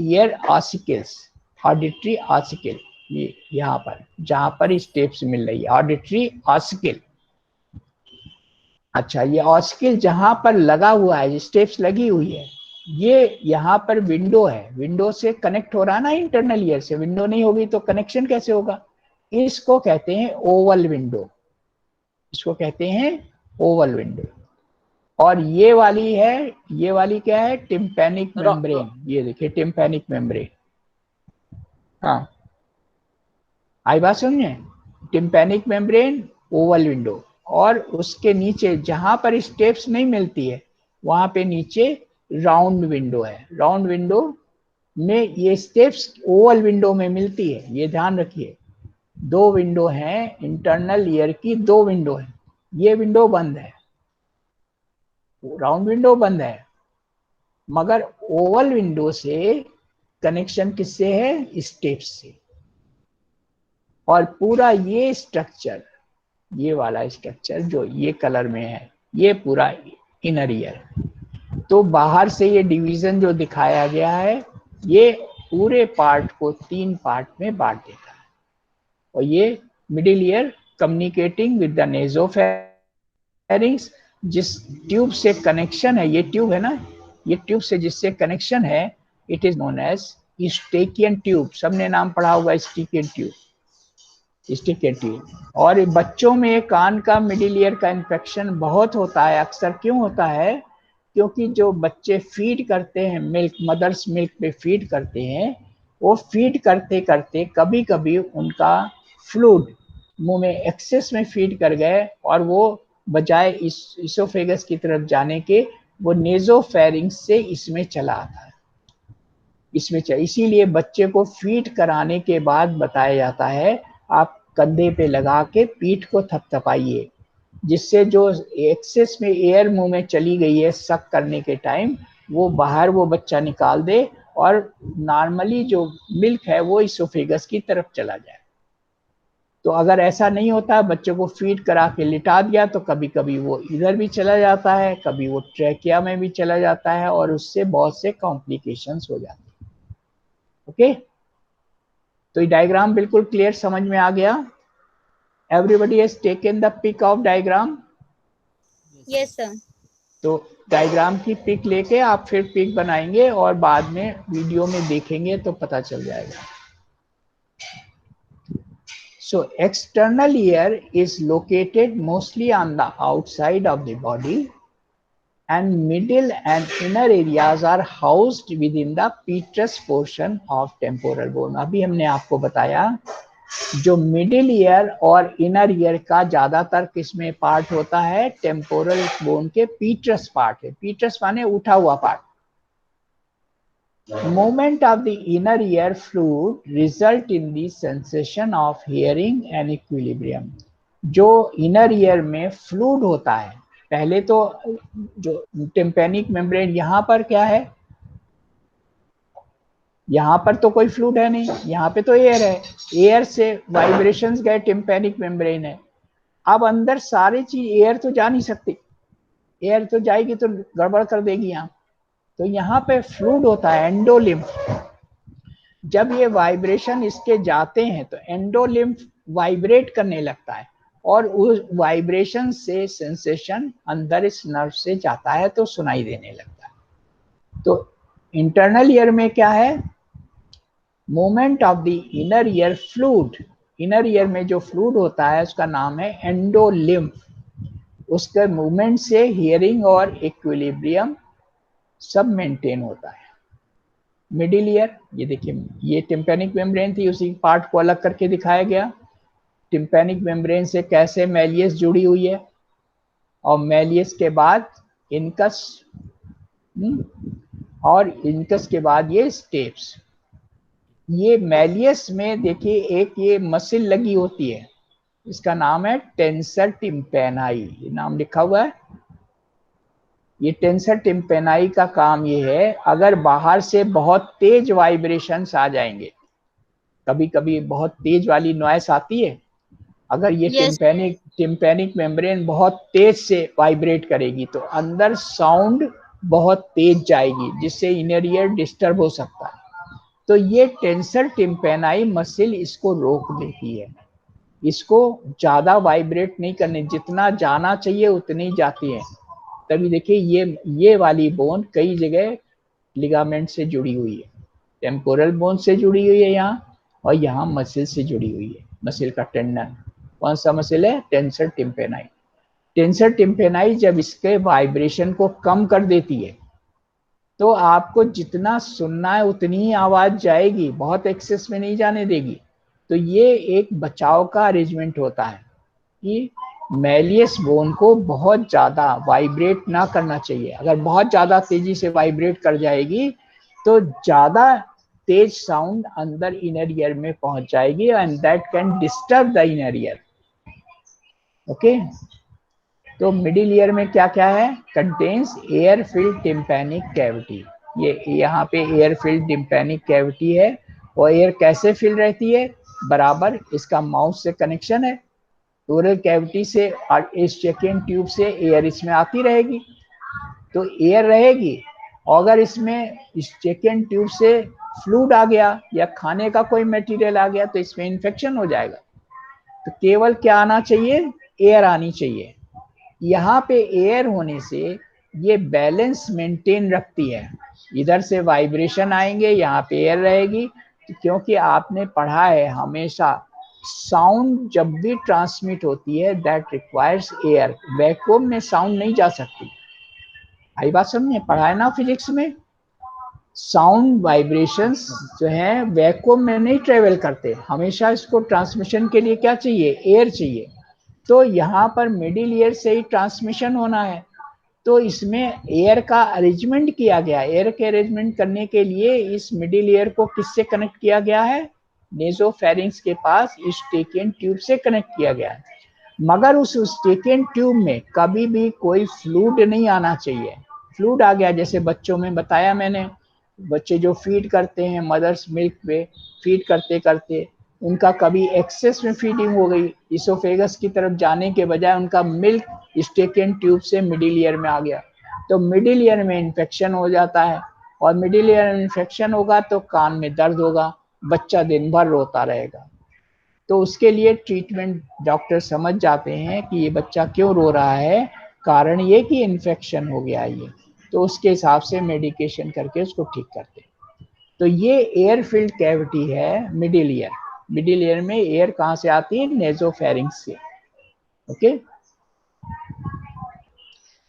ईयर ऑसिकल्स, ऑडिटरी ऑसिकल, ये यहाँ पर जहां पर स्टेप्स मिल रही है, ऑडिटरी ऑसिकल। अच्छा, ये ऑसिकल जहां पर लगा हुआ है, स्टेप्स लगी हुई है, ये यहाँ पर विंडो है, विंडो से कनेक्ट हो रहा है ना इंटरनल ईयर से, विंडो नहीं होगी तो कनेक्शन कैसे होगा, इसको कहते हैं ओवल विंडो, इसको कहते हैं ओवल विंडो। और ये वाली है, ये वाली क्या है, टिम्पैनिक मेम्ब्रेन, ये देखिए टिम्पैनिक मेम्ब्रेन। हाँ, आई बात समझे, टिम्पैनिक मेम्ब्रेन, ओवल विंडो, और उसके नीचे जहां पर स्टेप्स नहीं मिलती है वहां पे नीचे राउंड विंडो है। राउंड विंडो में ये स्टेप्स ओवल विंडो में मिलती है, ये ध्यान रखिए। 2 विंडो हैं इंटरनल ईयर की, 2 विंडो है, ये विंडो बंद है, राउंड विंडो बंद है, मगर ओवल विंडो से कनेक्शन किससे है, स्टेप्स से। और पूरा ये स्ट्रक्चर, ये वाला स्ट्रक्चर जो ये कलर में है, ये पूरा इनर ईयर। तो बाहर से ये डिवीजन जो दिखाया गया है, ये पूरे पार्ट को 3 पार्ट में बांट देता है। और ये middle ear communicating with the nasopharynx, जिस ट्यूब से कनेक्शन है, ये ट्यूब है ना, ये ट्यूब से जिससे कनेक्शन है, it is known as eustachian tube. सबने नाम पढ़ा होगा स्टेकियन ट्यूब, स्टेकियन ट्यूब। और बच्चों में कान का मिडिल ईयर का इन्फेक्शन बहुत होता है। अक्सर क्यों होता है, क्योंकि जो बच्चे फीड करते हैं, मिल्क, मदर्स मिल्क पे फीड करते हैं, वो फीड करते करते कभी कभी उनका फ्लूइड मुंह में एक्सेस में फीड कर गए, और वो बजाय इस इसोफेगस की तरफ जाने के, वो नेजोफेरिंग्स से इसमें चला आता है, इसमें इसीलिए बच्चे को फीड कराने के बाद बताया जाता है, आप कंधे पे लगा के पीठ को थपथपाइए, जिससे जो एक्सेस में एयर मुंह में चली गई है सक करने के टाइम, वो बाहर वो बच्चा निकाल दे, और नॉर्मली जो मिल्क है वो इसोफेगस की तरफ चला जाए। तो अगर ऐसा नहीं होता, बच्चे को फीड करा के लिटा दिया, तो कभी कभी वो इधर भी चला जाता है, कभी वो ट्रैकिया में भी चला जाता है, और उससे बहुत से कॉम्प्लिकेशंस हो जाते हैं। ओके, तो ये डायग्राम बिल्कुल क्लियर समझ में आ गया? Everybody has taken the pic of diagram? Yes sir. तो डायग्राम की पिक लेके आप फिर पिक बनाएंगे, और बाद में वीडियो में देखेंगे तो पता चल जाएगा। So external ear is located mostly on the outside of the body, and middle and inner areas are housed within the petrous portion of temporal bone. अभी हमने आपको बताया जो मिडिल ईयर और इनर ईयर का ज्यादातर किसमें पार्ट होता है, टेम्पोरल बोन के पीटरस पार्ट है। पीटरस माने उठा हुआ part. Movement of the inner ear fluid result in the sensation of hearing and equilibrium। जो इनर ईयर में फ्लूड होता है, पहले तो जो टिम्पैनिक मेम्ब्रेन, यहाँ पर क्या है, यहाँ पर तो कोई फ्लूड है नहीं, यहाँ पे तो एयर है, एयर से वाइब्रेशंस गए, टिम्पैनिक मेम्ब्रेन है। अब अंदर सारी चीज, एयर तो जा नहीं सकती, एयर तो जाएगी तो गड़बड़ कर देगी यहाँ। तो यहाँ पे फ्लूड होता है एंडोलिम्फ। जब ये वाइब्रेशन इसके जाते हैं तो एंडोलिम्फ वाइब्रेट करने लगता है और उस वाइब्रेशन से सेंसेशन अंदर इस नर्व से जाता है तो सुनाई देने लगता है। तो इंटरनल ईयर में क्या है, movement of the inner ear fluid, inner ear में जो फ्लूड होता है उसका नाम है एंडोलिम्फ। उसके मूवमेंट से हियरिंग और इक्विलिब्रियम सब मेंटेन होता है। मिडिल ईयर, ये देखिए ये टिम्पैनिक मेम्ब्रेन थी, उसी पार्ट को अलग करके दिखाया गया। टिम्पैनिक मेम्ब्रेन से कैसे मैलियस जुड़ी हुई है, और मैलियस के बाद इनकस, और इनकस के बाद ये स्टेप्स। ये मैलियस में देखिए एक ये मसिल लगी होती है, इसका नाम है टेंसर टिम्पैनाई, ये नाम लिखा हुआ है। ये टेंसर टिम्पैनाई का काम ये है, अगर बाहर से बहुत तेज वाइब्रेशंस आ जाएंगे, कभी कभी बहुत तेज वाली नॉइस आती है, अगर ये Yes. टिम्पैनिक मेम्ब्रेन बहुत तेज से वाइब्रेट करेगी तो अंदर साउंड बहुत तेज जाएगी, जिससे इनर ईयर डिस्टर्ब हो सकता है। तो ये टेंसर टिम्पैनाई मसिल इसको रोक देती है, इसको ज्यादा वाइब्रेट नहीं करने, जितना जाना चाहिए उतनी जाती है। तभी देखिए ये वाली बोन कई जगह लिगामेंट से जुड़ी हुई है, टेम्पोरल बोन से जुड़ी हुई है यहाँ, और यहाँ मसिल से जुड़ी हुई है, मसिल का टेंडन। कौन सा मसिल है, टेंसर टिम्पैनाई। टेंसर टिम्पैनाई जब इसके वाइब्रेशन को कम कर देती है तो आपको जितना सुनना है उतनी ही आवाज जाएगी, बहुत एक्सेस में नहीं जाने देगी। तो ये एक बचाव का अरेंजमेंट होता है कि मैलियस बोन को बहुत ज्यादा वाइब्रेट ना करना चाहिए। अगर बहुत ज्यादा तेजी से वाइब्रेट कर जाएगी तो ज्यादा तेज साउंड अंदर इनर ईयर में पहुंच जाएगी and that can disturb the inner ear. Okay, तो मिडिल ईयर में क्या क्या है, contains air filled tympanic cavity. ये यहाँ पे एयर फिल्ड टिम्पैनिक कैविटी है, और एयर कैसे फिल रहती है, बराबर इसका माउथ से कनेक्शन है, ओरल कैविटी से और इस सेकेंड ट्यूब से एयर इसमें आती रहेगी, तो एयर रहेगी। अगर इसमें इस सेकेंड ट्यूब से फ्लूइड आ गया या खाने का कोई मटेरियल आ गया तो इसमें इन्फेक्शन हो जाएगा। तो केवल क्या आना चाहिए, एयर आनी चाहिए। यहाँ पे एयर होने से ये बैलेंस मेंटेन रखती है, इधर से वाइब्रेशन आएंगे, यहाँ पे एयर रहेगी। तो क्योंकि आपने पढ़ा है हमेशा साउंड जब भी ट्रांसमिट होती है दैट रिक्वायर्स एयर, वैक्यूम में साउंड नहीं जा सकती। आई बात समझे, पढ़ा है ना फिजिक्स में, साउंड वाइब्रेशंस जो है वैक्यूम में नहीं ट्रेवल करते, हमेशा इसको ट्रांसमिशन के लिए क्या चाहिए, एयर चाहिए। तो यहाँ पर मिडिल ईयर से ही ट्रांसमिशन होना है, तो इसमें एयर का अरेंजमेंट किया गया। एयर के अरेंजमेंट करने के लिए इस मिडिल ईयर को किससे कनेक्ट किया गया है, नेसोफेरिंक्स के पास स्टेकियन ट्यूब से कनेक्ट किया गया है। मगर उस स्टेकियन ट्यूब में कभी भी कोई फ्लूइड नहीं आना चाहिए। फ्लूइड आ गया, जैसे बच्चों में बताया मैंने, बच्चे जो फीड करते हैं मदर्स मिल्क पे, फीड करते करते उनका कभी एक्सेस में फीडिंग हो गई, इसोफेगस की तरफ जाने के बजाय उनका मिल्क स्टेकियन ट्यूब से मिडिल ईयर में आ गया, तो मिडिल ईयर में इन्फेक्शन हो जाता है, और मिडिल ईयर में इन्फेक्शन होगा तो कान में दर्द होगा, बच्चा दिन भर रोता रहेगा। तो उसके लिए ट्रीटमेंट डॉक्टर समझ जाते हैं कि ये बच्चा क्यों रो रहा है, कारण ये कि इन्फेक्शन हो गया ये, तो उसके हिसाब से मेडिकेशन करके उसको ठीक करते हैं। तो ये एयर फिल्ड कैविटी है मिडिल ईयर। मिडिल ईयर में एयर कहाँ से आती है, नेसोफेरिंक्स से। Okay,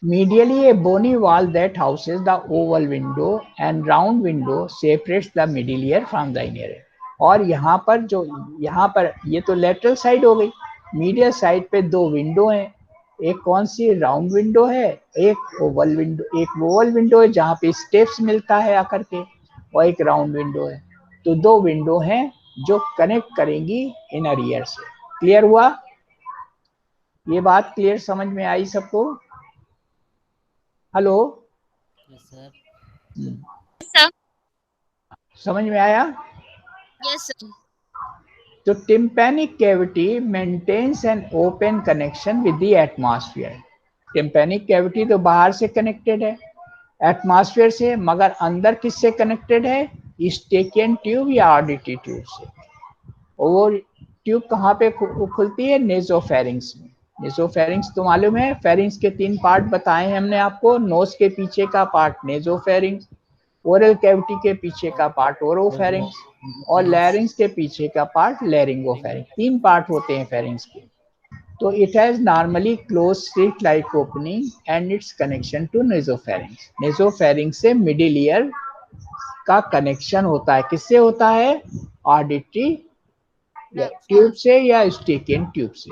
medially a bony wall that houses the oval window and round window separates the middle ear from the inner ear। और यहाँ पर जो यहाँ पर ये तो लेटरल साइड हो गई, मीडियल साइड पे दो विंडो हैं, एक कौन सी राउंड विंडो है, एक ओवल विंडो है जहाँ पे स्टेप्स मिलता है आकर के, और एक राउंड विंडो है। तो दो विंडो हैं जो कनेक्ट करेंगी इनर ईयर से। क्लियर हुआ? ये बात क्लियर समझ में आई सबको? हेलो? Yes sir. सर समझ में आया? Yes sir. तो tympanic cavity maintains an open connection with the atmosphere. Tympanic cavity तो बाहर से कनेक्टेड है एटमॉस्फेयर से, मगर अंदर किससे कनेक्टेड है? स्टेकियन ट्यूब या ऑडिटी ट्यूब से। और ट्यूब कहाँ पे खुलती है? नेजोफेरिंग्स में। नेजोफेरिंग्स तो मालूम है, फेरिंग्स के 3 पार्ट बताए हैं हमने आपको। नोज के पीछे का पार्ट नेजोफेरिंग्स, ओरल कैविटी के पीछे का पार्ट ओरोफेरिंग्स, और लैरिंग्स के पीछे का पार्ट लैरिंगोफेरिंग्स। 3 पार्ट होते हैं फेरिंग्स के। तो it has normally close slit like opening and its connection to nasopharynx. Nasopharynx से मिडिल ईयर का कनेक्शन होता है। किससे होता है? ऑडिटरी ट्यूब से या स्टेकियन ट्यूब से।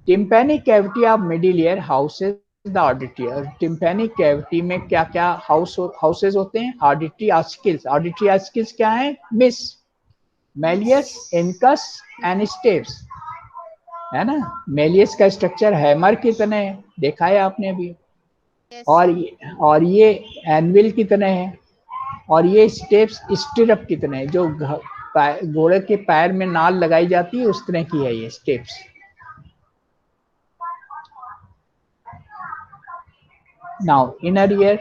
Tympanic cavity of middle ear houses the auditory. और टिम्पैनिक कैविटी में क्या क्या हाउसेज होते हैं? Auditory ossicles. ऑडिटरी ऑस्किल्स क्या है? Miss, Méliès, incus and steps, है ना। मेलियस का स्ट्रक्चर हैमर की तरह है, देखा है आपने अभी। और ये एनविल की तरह है, और ये स्टेप्स स्टिरअप की तरह है, जो घोड़े के पैर में नाल लगाई जाती है उस तरह की है ये stapes. Now inner ear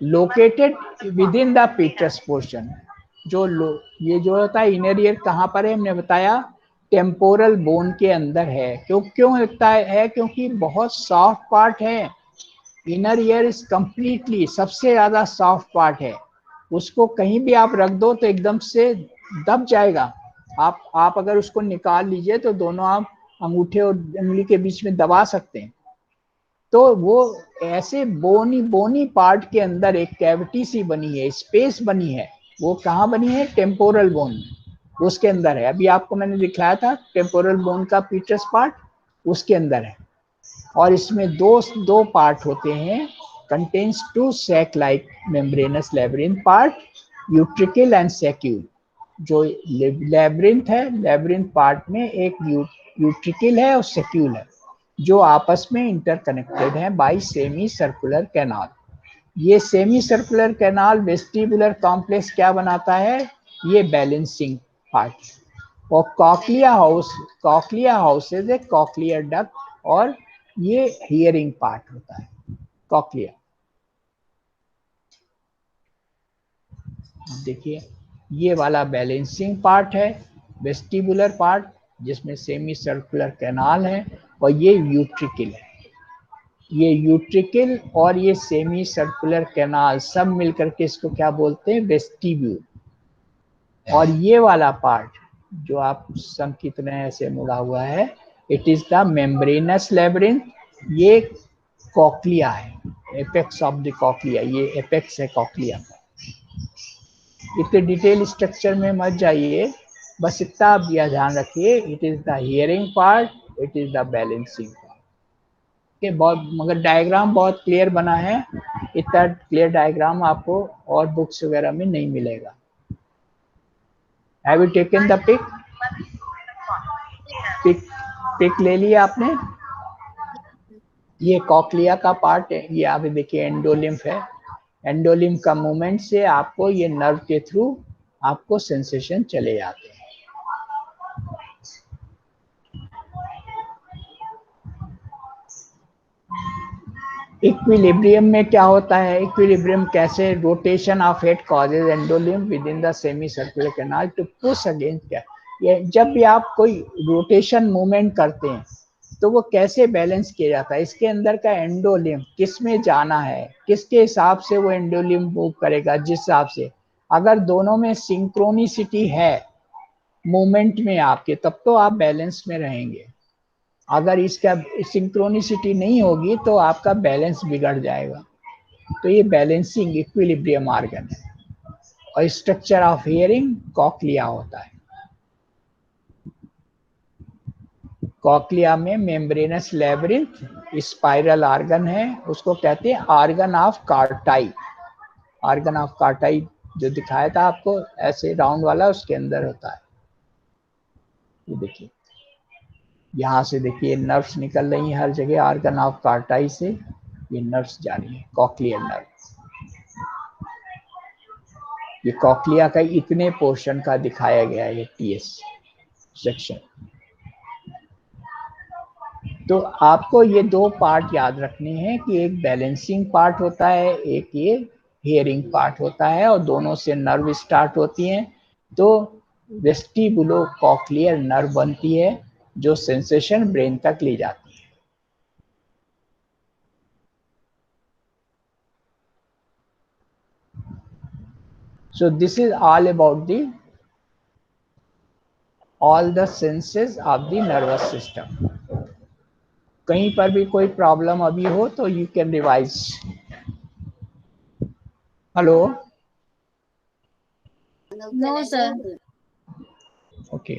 located within the petrous portion. ये जो होता है इनर ईयर कहाँ पर है? हमने बताया टेम्पोरल बोन के अंदर है। क्यों लगता है? क्योंकि बहुत सॉफ्ट पार्ट है। इनर ईयर इज कंप्लीटली सबसे ज्यादा सॉफ्ट पार्ट है। उसको कहीं भी आप रख दो तो एकदम से दब जाएगा। आप अगर उसको निकाल लीजिए तो दोनों आप अंगूठे और उंगली के बीच में दबा सकते हैं। तो वो ऐसे बोनी पार्ट के अंदर एक कैविटी सी बनी है, स्पेस बनी है। वो कहाँ बनी है? टेम्पोरल बोन, उसके अंदर है। अभी आपको मैंने दिखाया था टेम्पोरल बोन का पीटर्स पार्ट, उसके अंदर है। और इसमें दो पार्ट होते हैं। Contains 2 sac like membranous labyrinth part, utricle and saccule. जो लैब्रिन्थ है, लैब्रिन्थ पार्ट में एक यूट्रिकल है और सैक्यूल है, जो आपस में इंटरकनेक्टेड है बाय सेमी सर्कुलर कैनाल। ये semi circular canal vestibular complex क्या बनाता है? ये बैलेंसिंग पार्ट। और कॉक्लिया हाउसेज है कॉक्लियर डक्ट, और ये हियरिंग पार्ट होता है कॉक्लिया। देखिए ये वाला बैलेंसिंग पार्ट है, वेस्टिबुलर पार्ट, जिसमें सेमी सर्कुलर कैनाल है, और ये यूट्रिकल है। ये यूट्रिकल और ये सेमी सर्कुलर कैनाल सब मिलकर के इसको क्या बोलते हैं? वेस्टिब्यूल। और ये वाला पार्ट जो आप सम की तरह ऐसे मुड़ा हुआ है, इट इज द मेम्ब्रेनस लैब्रिन्थ। ये कॉक्लिया है, एपेक्स ऑफ द कॉक्लिया, ये एपेक्स है कॉक्लिया का। इतने डिटेल स्ट्रक्चर में मत जाइए, बस इतना आप यह ध्यान रखिए, it is the hearing part, it is the balancing part. बहुत, मगर डायग्राम बहुत क्लियर बना है। इतना क्लियर डायग्राम आपको और बुक्स वगैरह में नहीं मिलेगा। Have you taken the pic ले लिया आपने? ये कॉक्लिया का पार्ट है, ये आप देखिए एंडोलिम्फ है। एंडोलिम्फ का मूवमेंट से आपको ये नर्व के थ्रू आपको सेंसेशन चले जाते हैं। इक्विलिब्रियम में क्या होता है? इक्विलिब्रियम कैसे? Rotation of head causes endolymph within the semi circular canal to push against. क्या ये जब भी आप कोई रोटेशन मूवमेंट करते हैं तो वो कैसे बैलेंस किया जाता है? इसके अंदर का एंडोलिम्फ किस में जाना है, किसके हिसाब से वो एंडोलिम्फ मूव करेगा, जिस हिसाब से अगर दोनों में सिंक्रोनिसिटी है मूवमेंट में आपके, तब तो आप बैलेंस में रहेंगे। अगर इसका सिंक्रोनिसिटी नहीं होगी तो आपका बैलेंस बिगड़ जाएगा। तो ये बैलेंसिंग इक्विलिब्रियम ऑर्गन है। और स्ट्रक्चर ऑफ हियरिंग कॉक्लिया होता है। कॉक्लिया में मेम्ब्रेनस लेब्रिंथ स्पाइरल ऑर्गन है, उसको कहते हैं ऑर्गन ऑफ कार्टाई। ऑर्गन ऑफ कार्टाई जो दिखाया था आपको ऐसे राउंड वाला, उसके अंदर होता है। ये देखिए, यहाँ से देखिए नर्व्स निकल रही हैं हर जगह ऑर्गन ऑफ कार्टाई से, ये नर्व्स जा रही है कॉक्लियर नर्व। ये कॉक्लिया का इतने पोर्शन का दिखाया गया है ये टीएस सेक्शन। तो आपको ये दो पार्ट याद रखने हैं कि एक बैलेंसिंग पार्ट होता है, एक ये हियरिंग पार्ट होता है, और दोनों से नर्व स्टार्ट होती हैं। तो वेस्टिबुलो कॉक्लियर नर्व बनती है जो सेंसेशन ब्रेन तक ले जाती है। So this is all about all the senses of the nervous system. कहीं पर भी कोई प्रॉब्लम अभी हो तो you can revise. Hello, no sir. Okay.